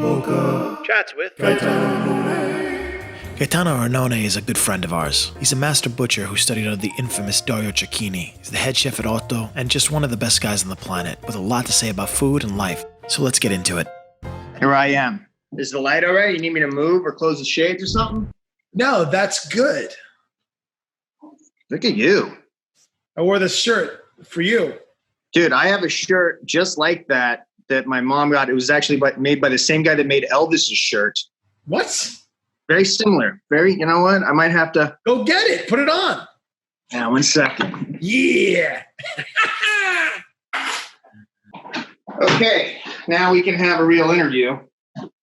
Bocca. Chats with Gaetano Arnone. Gaetano Arnone is a good friend of ours. He's a master butcher who studied under the infamous Dario Cecchini. He's the head chef at Otto and just one of the best guys on the planet with a lot to say about food and life. So let's get into it. Here I am. Is the light all right? You need me to move or close the shades or something? No, that's good. Look at you. I wore this shirt for you. Dude, I have a shirt just like that my mom got. It was actually made by the same guy that made Elvis's shirt. What? Very similar. You know what? I might have to. Go get it. Put it on. Yeah, 1 second. Yeah. Okay, now we can have a real interview.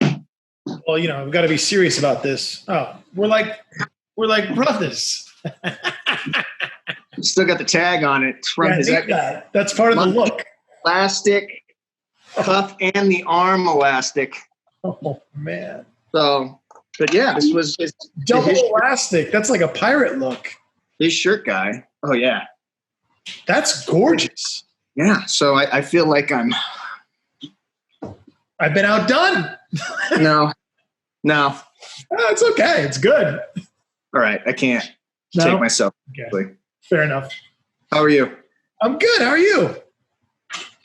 Well, we've got to be serious about this. Oh, we're like brothers. Still got the tag on it. It's from That's part of the look. Elastic, cuff, and the arm elastic. Oh man. So, but yeah, this was double elastic. That's like a pirate look. His shirt guy. Oh yeah. That's gorgeous. Yeah. So I feel like I've been outdone. No. It's okay. It's good. All right. I can't take myself. Okay. Fair enough. How are you? I'm good. How are you?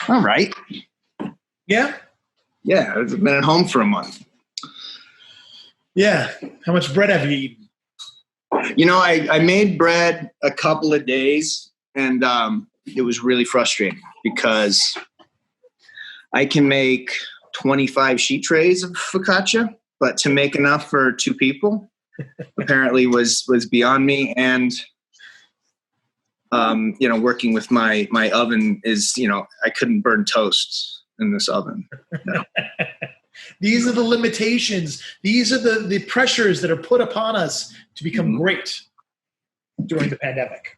All right. Yeah? Yeah. I've been at home for a month. Yeah. How much bread have you eaten? I made bread a couple of days, and it was really frustrating because I can make 25 sheet trays of focaccia, but to make enough for 2 people apparently was beyond me. And working with my oven is, I couldn't burn toast in this oven. No. These are the limitations. These are the pressures that are put upon us to become great during the pandemic.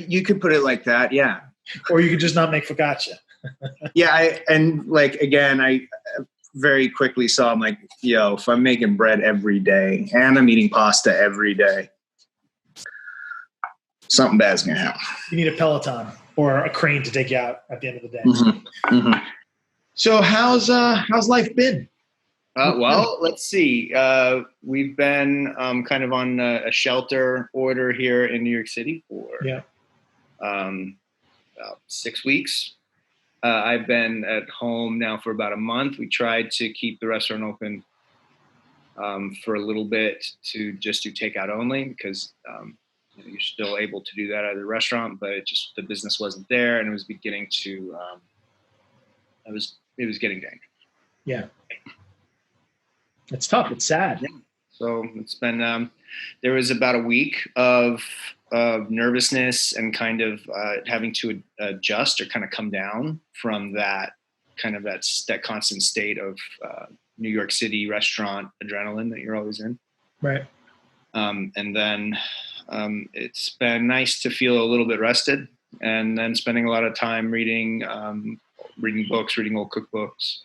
You could put it like that. Yeah. Or you could just not make focaccia. Yeah. I very quickly saw, I'm like, if I'm making bread every day and I'm eating pasta every day, something bad's going to happen. You need a Peloton or a crane to take you out at the end of the day. Mm-hmm. Mm-hmm. So how's life been? Well, let's see. We've been kind of on a shelter order here in New York City for about 6 weeks. I've been at home now for about a month. We tried to keep the restaurant open for a little bit to just do takeout only because you're still able to do that at the restaurant, but the business wasn't there, and it was beginning to it was getting dangerous. Yeah, it's tough. It's sad. Yeah. So it's been there was about a week of nervousness and kind of having to adjust or kind of come down from that kind of that constant state of New York City restaurant adrenaline that you're always in. Right. And then it's been nice to feel a little bit rested, and then spending a lot of time reading books, reading old cookbooks,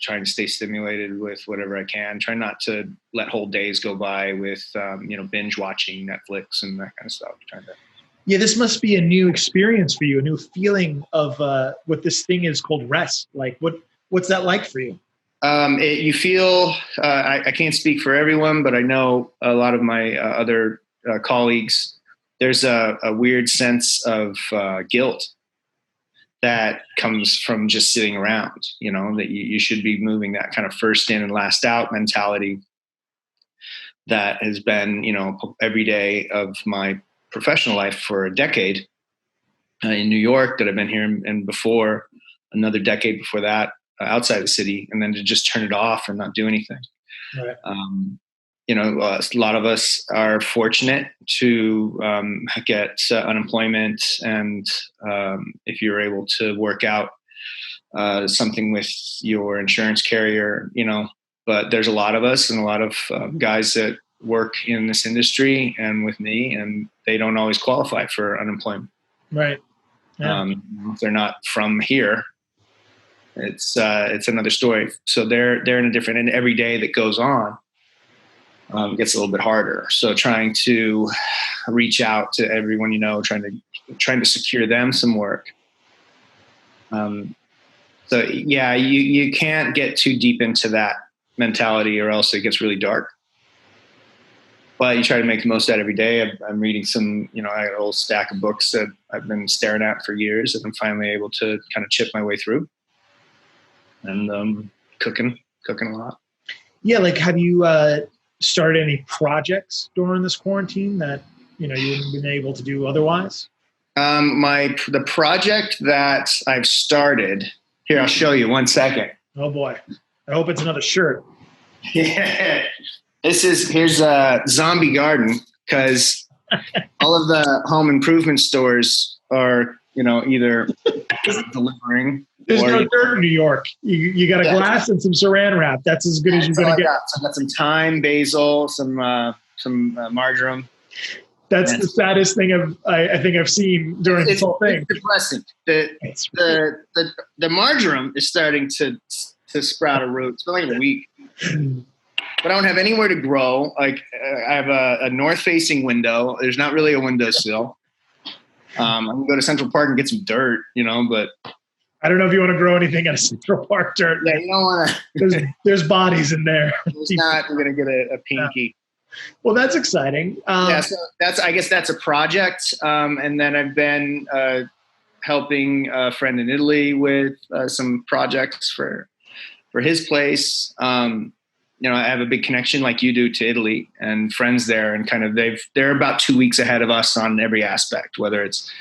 trying to stay stimulated with whatever I can, trying not to let whole days go by with, binge watching Netflix and that kind of stuff. Yeah, this must be a new experience for you, a new feeling of what this thing is called rest. Like, what's that like for you? You feel, I can't speak for everyone, but I know a lot of my other colleagues, there's a weird sense of guilt that comes from just sitting around, that you should be moving, that kind of first in and last out mentality that has been, every day of my professional life for a decade in New York that I've been here, and before another decade before that outside the city, and then to just turn it off and not do anything. Right. A lot of us are fortunate to get unemployment, and if you're able to work out something with your insurance carrier, but there's a lot of us and a lot of guys that work in this industry and with me, and they don't always qualify for unemployment. Right. Yeah. If they're not from here, it's another story. So they're in a different, and every day that goes on, it gets a little bit harder. So trying to reach out to everyone, trying to secure them some work. So yeah, you can't get too deep into that mentality or else it gets really dark. But you try to make the most out of every day. I'm reading some, I got an old stack of books that I've been staring at for years, and I'm finally able to kind of chip my way through. And cooking a lot. Yeah, like have you started any projects during this quarantine that you wouldn't have been able to do otherwise? The project that I've started here, I'll show you 1 second. Oh boy, I hope it's another shirt. Yeah. Here's a zombie garden, because all of the home improvement stores are, either delivering. There's no dirt in New York. You got a glass and some saran wrap. That's as good as you're going to get. So I got some thyme, basil, some marjoram. That's the saddest thing I think I've seen during this whole thing. It's depressing. The marjoram is starting to sprout a root. It's been like a week. But I don't have anywhere to grow. Like I have a north-facing window. There's not really a windowsill. I can go to Central Park and get some dirt, but I don't know if you want to grow anything out of Central Park dirt. Yeah, you don't want to. There's bodies in there. It's not. We're gonna get a pinky. Well, that's exciting. So I guess that's a project. And then I've been helping a friend in Italy with some projects for his place. I have a big connection like you do to Italy and friends there, and kind of they're about 2 weeks ahead of us on every aspect, whether it's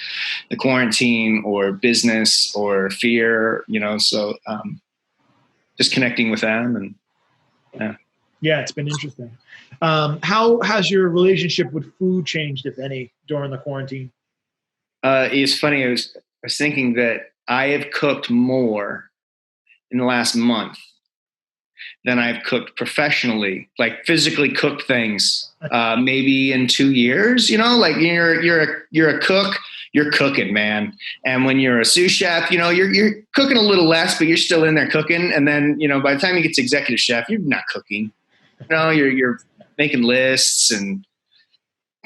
the quarantine or business or fear, so just connecting with them. And yeah, it's been interesting. How has your relationship with food changed, if any, during the quarantine? It's funny. I was thinking that I have cooked more in the last month than I've cooked professionally, like physically cooked things, maybe in 2 years. Like you're a cook, you're cooking, man. And when you're a sous chef, you're cooking a little less, but you're still in there cooking. And then by the time you get to executive chef, you're not cooking. You're making lists and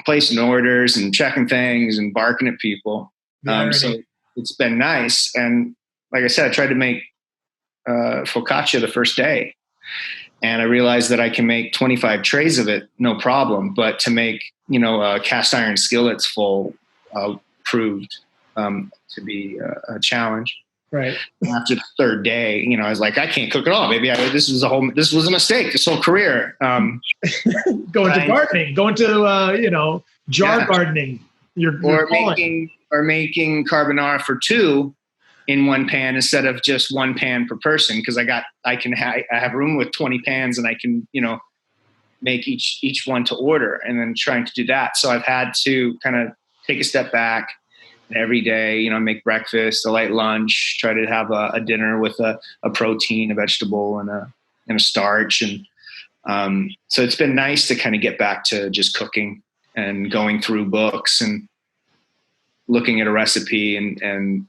placing orders and checking things and barking at people. So it's been nice. And like I said, I tried to make focaccia the first day. And I realized that I can make 25 trays of it, no problem. But to make, cast iron skillets full proved to be a challenge. Right. After the third day, I was like, I can't cook at all. Maybe this was a mistake. This whole career. Going to gardening, going to jar gardening. Making carbonara for two in one pan instead of just one pan per person, because I have room with 20 pans and I can make each one to order, and then trying to do that. So I've had to kind of take a step back. Every day, make breakfast, a light lunch, try to have a dinner with a protein, a vegetable, and a starch. And so it's been nice to kind of get back to just cooking and going through books and looking at a recipe and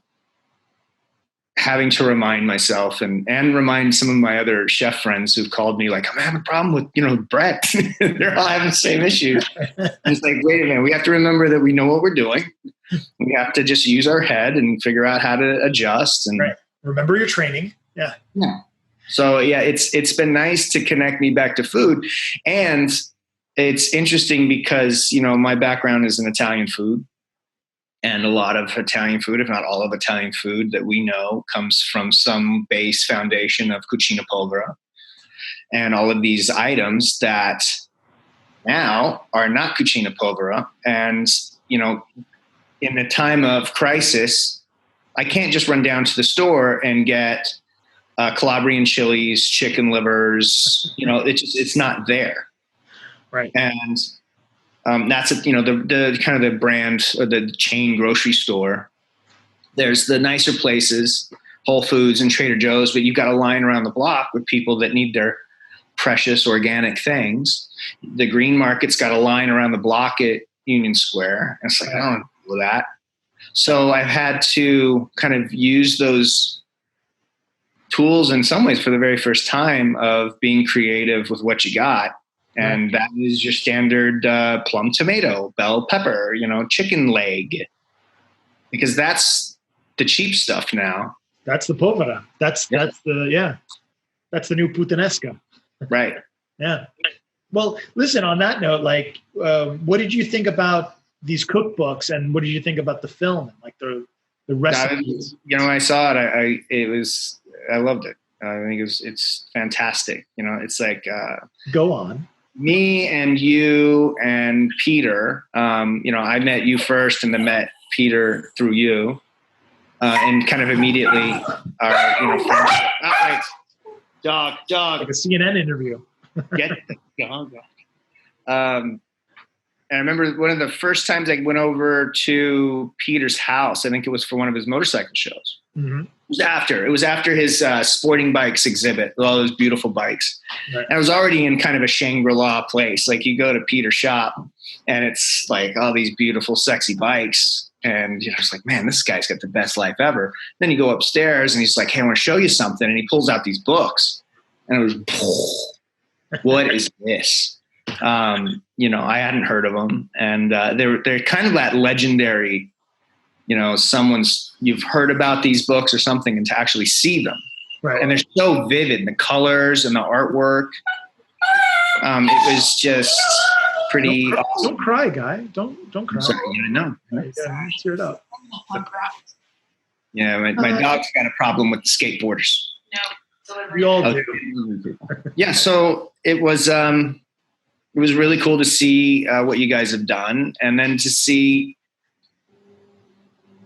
having to remind myself and remind some of my other chef friends who've called me like, I'm having a problem with bread. They're all having the same issues. It's like, wait a minute, we have to remember that we know what we're doing. We have to just use our head and figure out how to adjust. And right. Remember your training. Yeah. So yeah, it's been nice to connect me back to food. And it's interesting because, my background is in Italian food. And a lot of Italian food, if not all of Italian food that we know, comes from some base foundation of cucina povera. And all of these items that now are not cucina povera. And, in a time of crisis, I can't just run down to the store and get Calabrian chilies, chicken livers. It's not there. Right. And that's the kind of the brand or the chain grocery store. There's the nicer places, Whole Foods and Trader Joe's, but you've got a line around the block with people that need their precious organic things. The green market's got a line around the block at Union Square. And it's like, I don't know that. So I've had to kind of use those tools in some ways for the very first time of being creative with what you got. And that is your standard plum tomato, bell pepper, chicken leg, because that's the cheap stuff now. That's the povera. That's the new puttanesca. Right. Yeah. Well, listen, on that note, like, what did you think about these cookbooks, and what did you think about the film and like the recipes? When I saw it, I loved it. I think it's fantastic. It's like, go on. Me and you and Peter, I met you first and then met Peter through you. And kind of immediately our, friendship. Right. Dog. Like a CNN interview. Get the dog. And I remember one of the first times I went over to Peter's house. I think it was for one of his motorcycle shows. Mm-hmm. It was after his sporting bikes exhibit with all those beautiful bikes. Right. And I was already in kind of a Shangri-La place. Like you go to Peter's shop and it's like all these beautiful, sexy bikes. And it's like, man, this guy's got the best life ever. Then you go upstairs and he's like, hey, I want to show you something. And he pulls out these books. And it was, what is this? I hadn't heard of them. And they're kind of that legendary, you've heard about these books or something, and to actually see them. Right. And they're so vivid, the colors and the artwork. It was just pretty awesome. Don't cry, guy. Don't cry. Sorry, no. Yeah, tear it up. Yeah, my dog's got a problem with the skateboarders. No, we all do. Yeah, so it was really cool to see what you guys have done, and then to see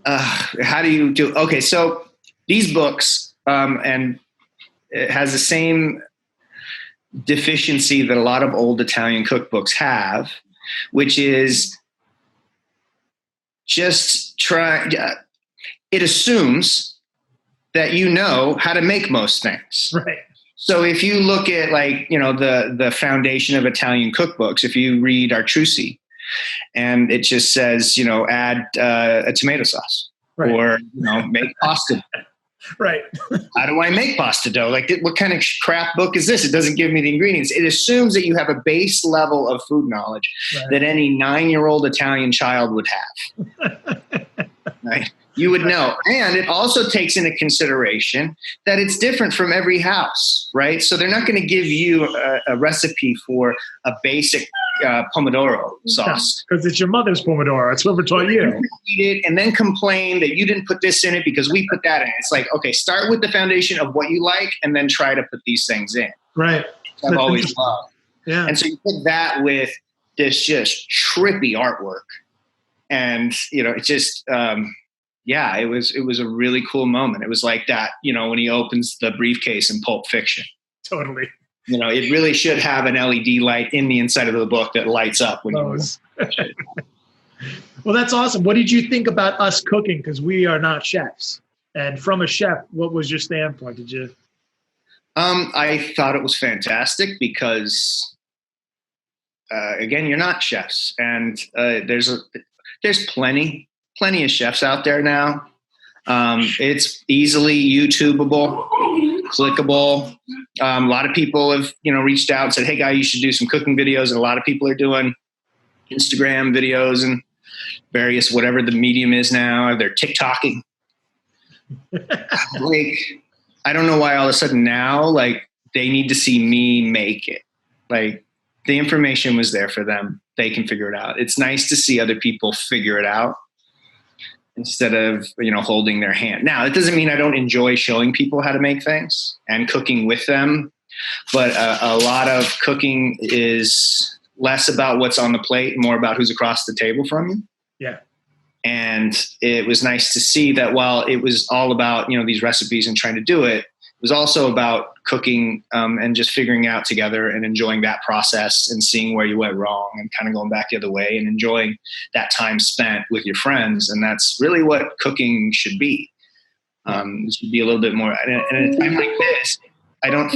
how do you do. Okay, so these books, and it has the same deficiency that a lot of old Italian cookbooks have, which is just it assumes that you know how to make most things. Right. So if you look at the foundation of Italian cookbooks, if you read Artrusi, and it just says, add a tomato sauce, right, or make pasta. Right. How do I make pasta dough? Like, what kind of crap book is this? It doesn't give me the ingredients. It assumes that you have a base level of food knowledge that any 9-year-old Italian child would have. Right? You would know. And it also takes into consideration that it's different from every house, right? So they're not going to give you a recipe for a basic pomodoro sauce. Because it's your mother's pomodoro. It's whoever taught you. Eat it and then complain that you didn't put this in it because we put that in. It's like, okay, start with the foundation of what you like and then try to put these things in. Right. I've always loved. Yeah. And so you put that with this just trippy artwork. And, it just... it was a really cool moment. It was like that, when he opens the briefcase in Pulp Fiction. Totally. It really should have an LED light in the inside of the book that lights up when you Well, that's awesome. What did you think about us cooking? Because we are not chefs. And from a chef, what was your standpoint? Did you? I thought it was fantastic because, again, you're not chefs, and there's plenty of chefs out there now. It's easily YouTubeable, clickable. A lot of people have, reached out and said, hey, guy, you should do some cooking videos. And a lot of people are doing Instagram videos and various, whatever the medium is now. They're TikToking. I don't know why all of a sudden now, they need to see me make it. The information was there for them. They can figure it out. It's nice to see other people figure it out, instead of, holding their hand. Now, it doesn't mean I don't enjoy showing people how to make things and cooking with them, but a lot of cooking is less about what's on the plate, more about who's across the table from you. Yeah. And it was nice to see that while it was all about, these recipes and trying to do it, it was also about cooking and just figuring out together and enjoying that process and seeing where you went wrong and kind of going back the other way and enjoying that time spent with your friends. And that's really what cooking should be. It should be a little bit more. And at a time like this, I don't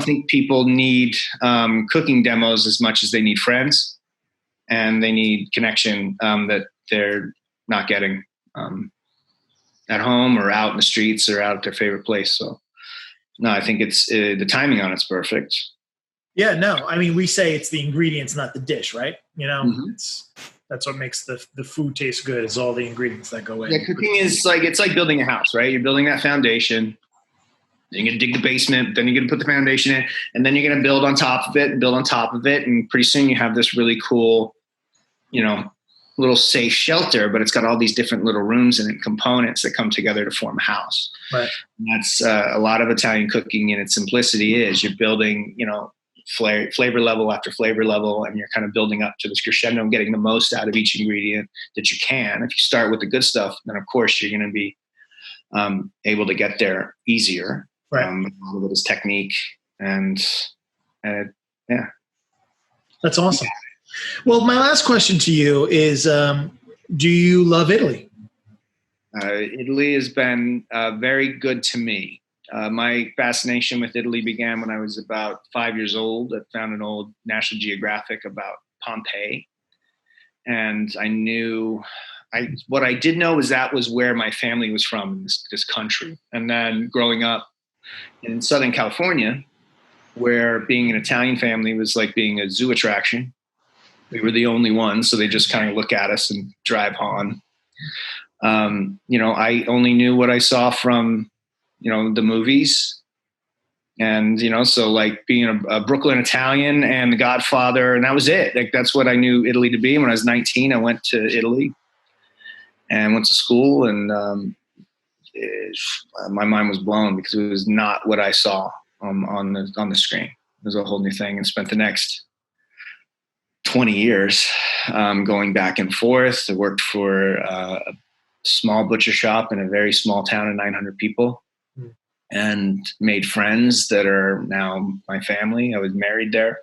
think people need cooking demos as much as they need friends, and they need connection that they're not getting at home or out in the streets or out at their favorite place. So no, I think it's the timing on it's perfect. Yeah, no, I mean, we say it's the ingredients, not the dish, right? That's That's what makes the food taste good, is all the ingredients that go in. Yeah, cooking is like, it's like building a house, right? You're building that foundation. Then you're going to dig the basement. Then you're going to put the foundation in. And then you're going to build on top of it, build on top of it. And pretty soon you have this really cool, little safe shelter, but it's got all these different little rooms and components that come together to form a house. Right. And that's a lot of Italian cooking in its simplicity is you're building, flavor level after flavor level, and you're kind of building up to this crescendo and getting the most out of each ingredient that you can. If you start with the good stuff, then of course you're going to be able to get there easier. Right. A lot of it is technique, and yeah. That's awesome. Well, my last question to you is, do you love Italy? Italy has been very good to me. My fascination with Italy began when I was about 5 years old. I found an old National Geographic about Pompeii. And I knew, what I did know was that was where my family was from in this country. And then growing up in Southern California, where being an Italian family was like being a zoo attraction. We were the only ones, so they just kind of look at us and drive on. I only knew what I saw from, the movies. And, so like being a Brooklyn Italian and The Godfather, and that was it. Like, that's what I knew Italy to be. When I was 19, I went to Italy and went to school, and my mind was blown because it was not what I saw on the screen. It was a whole new thing, and spent the next 20 years going back and forth. I worked for a small butcher shop in a very small town of 900 people, and made friends that are now my family. I was married there,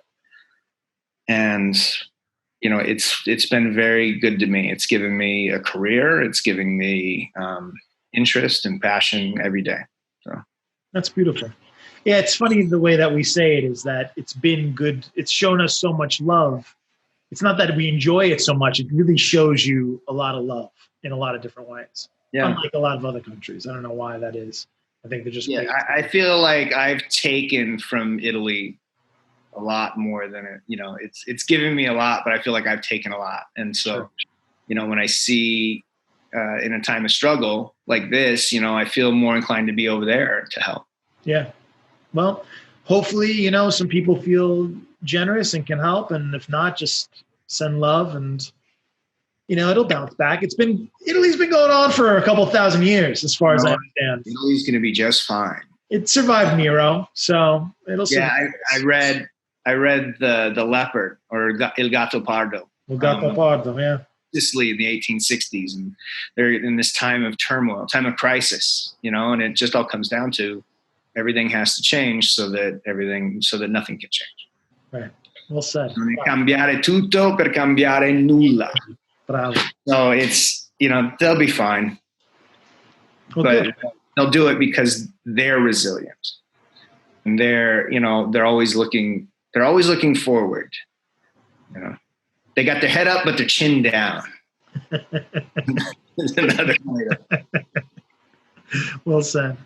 and it's been very good to me. It's given me a career. It's giving me interest and passion every day. So that's beautiful. Yeah, it's funny the way that we say it is that it's been good. It's shown us so much love. It's not that we enjoy it so much. It really shows you a lot of love in a lot of different ways. Yeah. Unlike a lot of other countries. I don't know why that is. I think they're just. Yeah, I feel like I've taken from Italy a lot more than it. It's given me a lot, but I feel like I've taken a lot. And so, Sure. When I see in a time of struggle like this, I feel more inclined to be over there to help. Yeah. Well, hopefully, some people feel generous and can help. And if not, just send love and, it'll bounce back. Italy's been going on for a couple thousand years, as far as I understand. Italy's going to be just fine. It survived Nero, so it'll survive. Yeah, I read the Leopard, or Il Gatto Pardo. Il Gatto Pardo, yeah. Sicily in the 1860s, and they're in this time of turmoil, time of crisis, and it just all comes down to everything has to change so that nothing can change. Right. Well said. Non è cambiare tutto per cambiare nulla. Bravo. So it's, they'll be fine, but they'll do it because they're resilient, and they're always looking forward. They got their head up, but their chin down. Another Well said.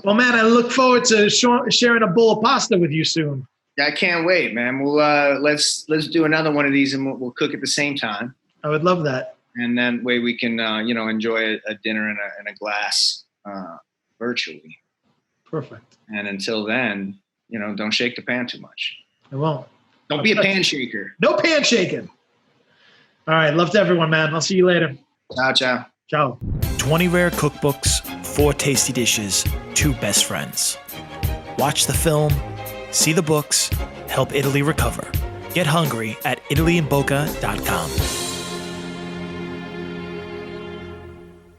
Well, man, I look forward to sharing a bowl of pasta with you soon. I can't wait, man. We'll let's do another one of these, and we'll cook at the same time. I would love that. And then way we can enjoy a dinner and a glass virtually. Perfect. And until then, don't shake the pan too much. I won't. Don't be a pan shaker. No pan shaking. All right. Love to everyone, man. I'll see you later. Ciao, ciao. Ciao. 20 rare cookbooks, 4 tasty dishes, 2 best friends. Watch the film, see the books, help Italy recover. Get hungry at ItalyInBocca.com.